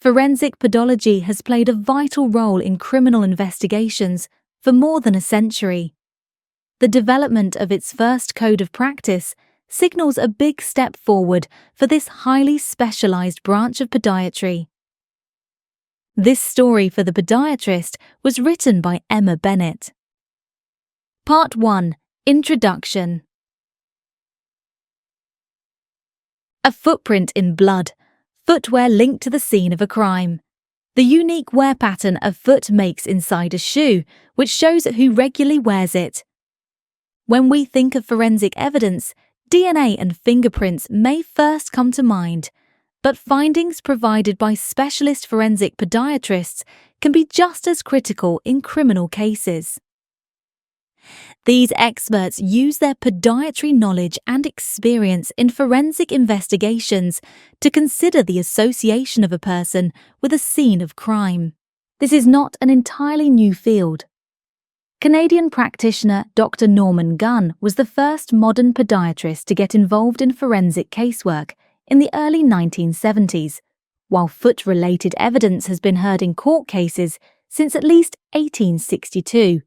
Forensic podology has played a vital role in criminal investigations for more than a century. The development of its first code of practice signals a big step forward for this highly specialised branch of podiatry. This story for the Podiatrist was written by Emma Bennett. Part 1. Introduction. A footprint in blood. Footwear linked to the scene of a crime. The unique wear pattern a foot makes inside a shoe, which shows who regularly wears it. When we think of forensic evidence, DNA and fingerprints may first come to mind, but findings provided by specialist forensic podiatrists can be just as critical in criminal cases. These experts use their podiatry knowledge and experience in forensic investigations to consider the association of a person with a scene of crime. This is not an entirely new field. Canadian practitioner Dr. Norman Gunn was the first modern podiatrist to get involved in forensic casework in the early 1970s, while foot-related evidence has been heard in court cases since at least 1862.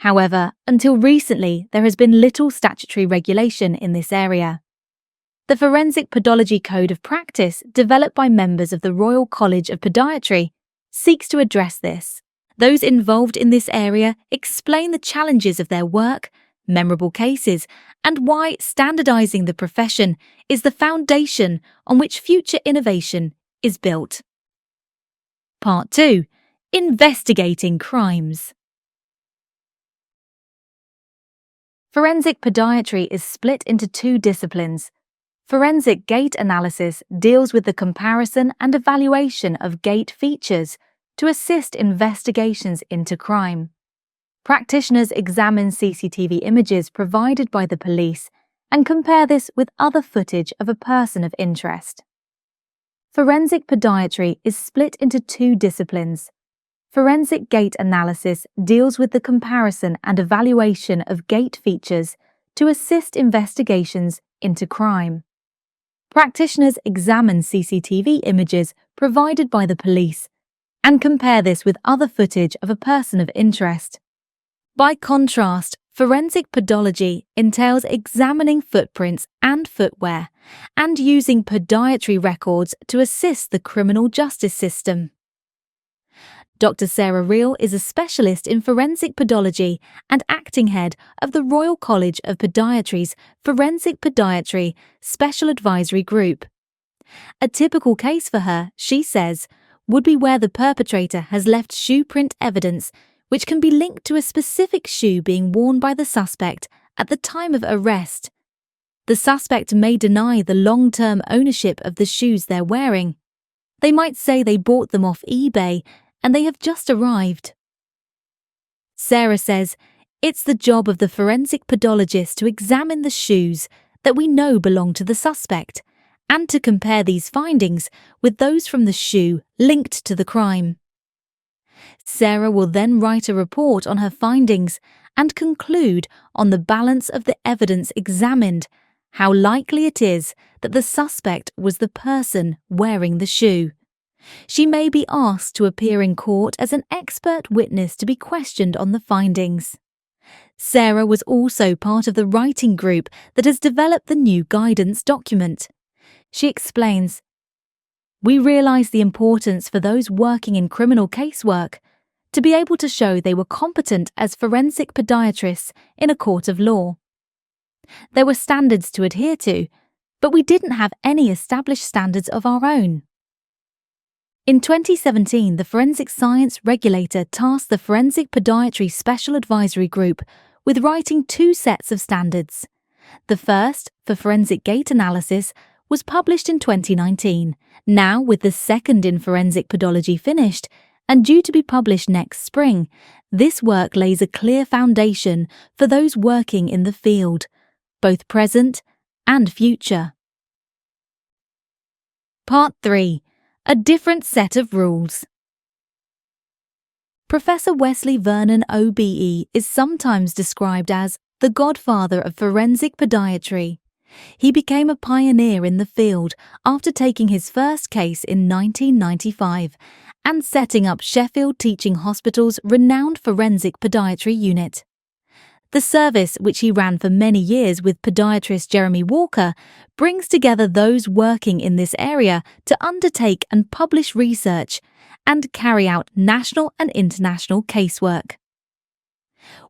However, until recently, there has been little statutory regulation in this area. The Forensic Podology Code of Practice, developed by members of the Royal College of Podiatry, seeks to address this. Those involved in this area explain the challenges of their work, memorable cases, and why standardizing the profession is the foundation on which future innovation is built. Part 2. Investigating crimes. Forensic podiatry is split into two disciplines. Forensic gait analysis deals with the comparison and evaluation of gait features to assist investigations into crime. Practitioners examine CCTV images provided by the police and compare this with other footage of a person of interest. Forensic podiatry is split into two disciplines. Forensic gait analysis deals with the comparison and evaluation of gait features to assist investigations into crime. Practitioners examine CCTV images provided by the police and compare this with other footage of a person of interest. By contrast, forensic podology entails examining footprints and footwear and using podiatry records to assist the criminal justice system. Dr. Sarah Reel is a specialist in forensic podology and acting head of the Royal College of Podiatry's Forensic Podiatry Special Advisory Group. A typical case for her, she says, would be where the perpetrator has left shoe print evidence which can be linked to a specific shoe being worn by the suspect at the time of arrest. The suspect may deny the long-term ownership of the shoes they're wearing. They might say they bought them off eBay and they have just arrived. Sarah says, it's the job of the forensic podologist to examine the shoes that we know belong to the suspect and to compare these findings with those from the shoe linked to the crime. Sarah will then write a report on her findings and conclude on the balance of the evidence examined, how likely it is that the suspect was the person wearing the shoe. She may be asked to appear in court as an expert witness to be questioned on the findings. Sarah was also part of the writing group that has developed the new guidance document. She explains, "We realise the importance for those working in criminal casework to be able to show they were competent as forensic podiatrists in a court of law. There were standards to adhere to, but we didn't have any established standards of our own." In 2017, the Forensic Science Regulator tasked the Forensic Podiatry Special Advisory Group with writing two sets of standards. The first, for forensic gait analysis, was published in 2019. Now, with the second in forensic podology finished and due to be published next spring, this work lays a clear foundation for those working in the field, both present and future. Part 3. A different set of rules. Professor Wesley Vernon OBE is sometimes described as the godfather of forensic podiatry. He became a pioneer in the field after taking his first case in 1995 and setting up Sheffield Teaching Hospital's renowned forensic podiatry unit. The service, which he ran for many years with podiatrist Jeremy Walker, brings together those working in this area to undertake and publish research and carry out national and international casework.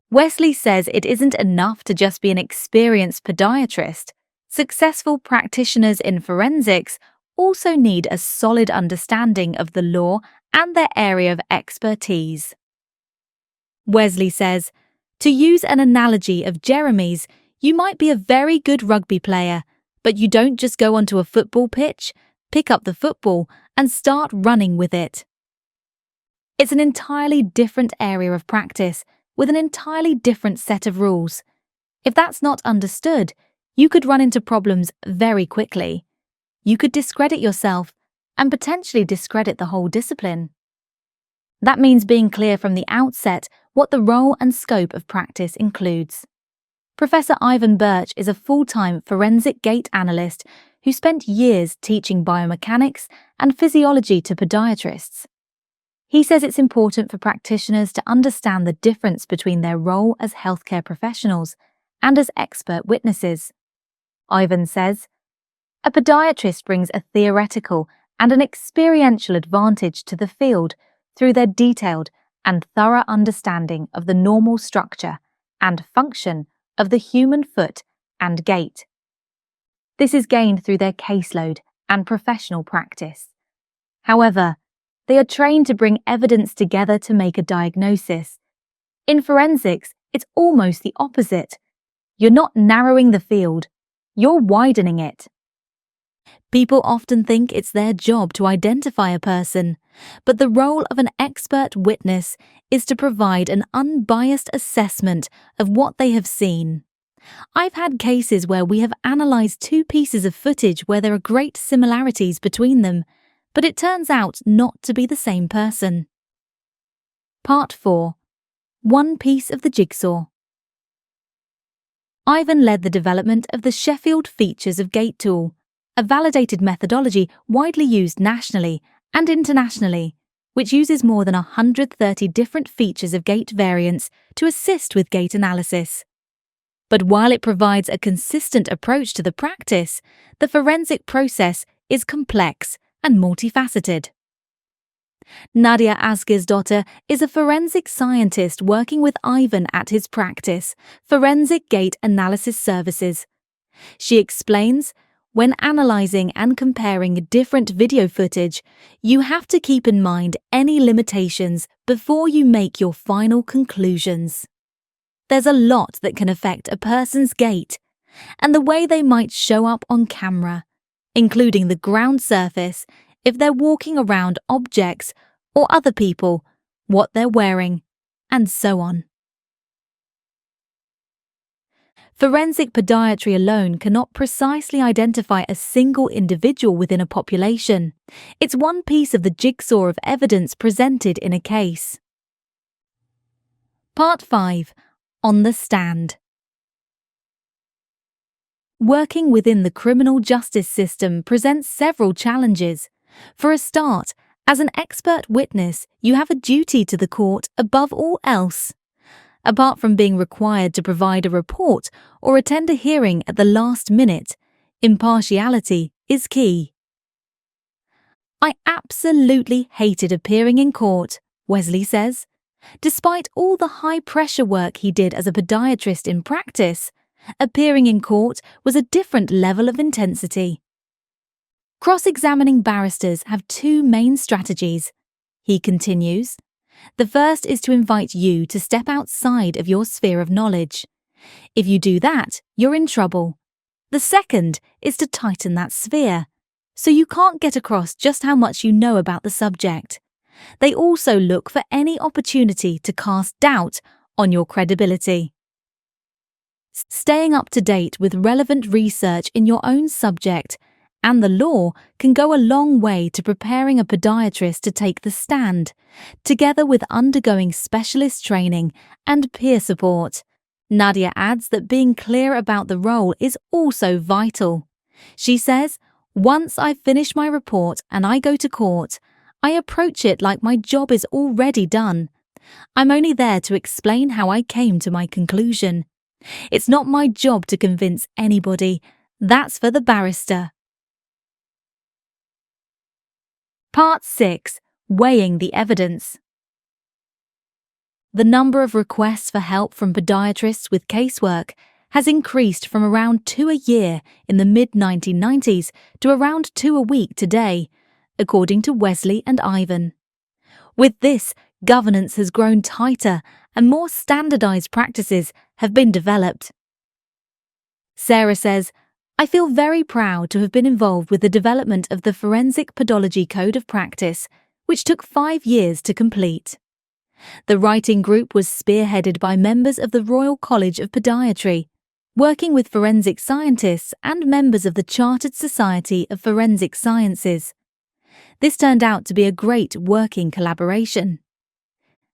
Wesley says it isn't enough to just be an experienced podiatrist. Successful practitioners in forensics also need a solid understanding of the law and their area of expertise. Wesley says, to use an analogy of Jeremy's, you might be a very good rugby player, but you don't just go onto a football pitch, pick up the football, and start running with it. It's an entirely different area of practice, with an entirely different set of rules. If that's not understood, you could run into problems very quickly. You could discredit yourself and potentially discredit the whole discipline. That means being clear from the outset what the role and scope of practice includes. Professor Ivan Birch is a full-time forensic gait analyst who spent years teaching biomechanics and physiology to podiatrists. He says it's important for practitioners to understand the difference between their role as healthcare professionals and as expert witnesses. Ivan says, a podiatrist brings a theoretical and an experiential advantage to the field through their detailed and thorough understanding of the normal structure and function of the human foot and gait. This is gained through their caseload and professional practice. However, they are trained to bring evidence together to make a diagnosis. In forensics, it's almost the opposite. You're not narrowing the field, you're widening it. People often think it's their job to identify a person, but the role of an expert witness is to provide an unbiased assessment of what they have seen. I've had cases where we have analysed two pieces of footage where there are great similarities between them, but it turns out not to be the same person. Part 4. One piece of the jigsaw. Ivan led the development of the Sheffield Features of Gait tool, a validated methodology widely used nationally and internationally, which uses more than 130 different features of gait variants to assist with gait analysis. But while it provides a consistent approach to the practice, the forensic process is complex and multifaceted. Nadia Asgersdotter is a forensic scientist working with Ivan at his practice, Forensic Gait Analysis Services. She explains, when analysing and comparing different video footage, you have to keep in mind any limitations before you make your final conclusions. There's a lot that can affect a person's gait and the way they might show up on camera, including the ground surface, if they're walking around objects or other people, what they're wearing, and so on. Forensic podiatry alone cannot precisely identify a single individual within a population. It's one piece of the jigsaw of evidence presented in a case. Part 5. On the stand. Working within the criminal justice system presents several challenges. For a start, as an expert witness, you have a duty to the court above all else. Apart from being required to provide a report or attend a hearing at the last minute, impartiality is key. I absolutely hated appearing in court, Wesley says. Despite all the high-pressure work he did as a podiatrist in practice, appearing in court was a different level of intensity. Cross-examining barristers have two main strategies, he continues. The first is to invite you to step outside of your sphere of knowledge. If you do that, you're in trouble. The second is to tighten that sphere, so you can't get across just how much you know about the subject. They also look for any opportunity to cast doubt on your credibility. Staying up to date with relevant research in your own subject and the law can go a long way to preparing a podiatrist to take the stand, together with undergoing specialist training and peer support. Nadia adds that being clear about the role is also vital. She says, "Once I've finished my report and I go to court, I approach it like my job is already done. I'm only there to explain how I came to my conclusion. It's not my job to convince anybody. That's for the barrister." Part 6. Weighing the evidence. The number of requests for help from podiatrists with casework has increased from around 2 a year in the mid-1990s to around 2 a week today, according to Wesley and Ivan. With this, governance has grown tighter and more standardized practices have been developed. Sarah says, "I feel very proud to have been involved with the development of the Forensic Podology Code of Practice, which took 5 years to complete. The writing group was spearheaded by members of the Royal College of Podiatry, working with forensic scientists and members of the Chartered Society of Forensic Sciences. This turned out to be a great working collaboration.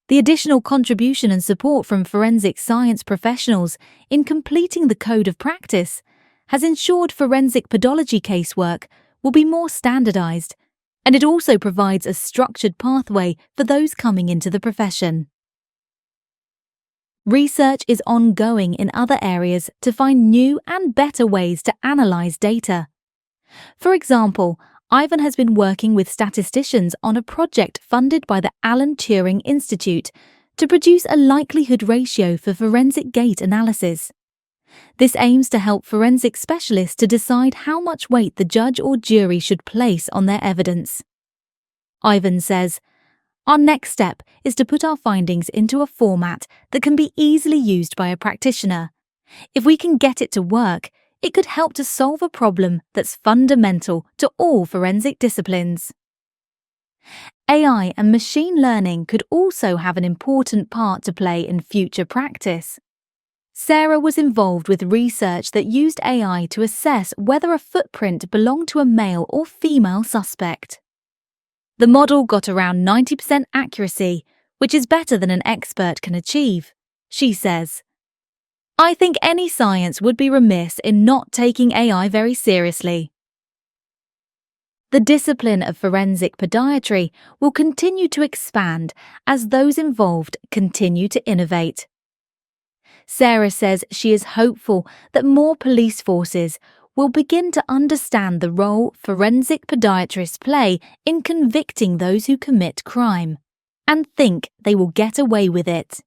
The additional contribution and support from forensic science professionals in completing the Code of Practice has ensured forensic podology casework will be more standardized, and it also provides a structured pathway for those coming into the profession. Research is ongoing in other areas to find new and better ways to analyze data. For example, Ivan has been working with statisticians on a project funded by the Alan Turing Institute to produce a likelihood ratio for forensic gait analysis. This aims to help forensic specialists to decide how much weight the judge or jury should place on their evidence. Ivan says, "Our next step is to put our findings into a format that can be easily used by a practitioner. If we can get it to work, it could help to solve a problem that's fundamental to all forensic disciplines." AI and machine learning could also have an important part to play in future practice. Sarah was involved with research that used AI to assess whether a footprint belonged to a male or female suspect. The model got around 90% accuracy, which is better than an expert can achieve, she says. "I think any science would be remiss in not taking AI very seriously." The discipline of forensic podiatry will continue to expand as those involved continue to innovate. Sarah says she is hopeful that more police forces will begin to understand the role forensic podiatrists play in convicting those who commit crime, and think they will get away with it.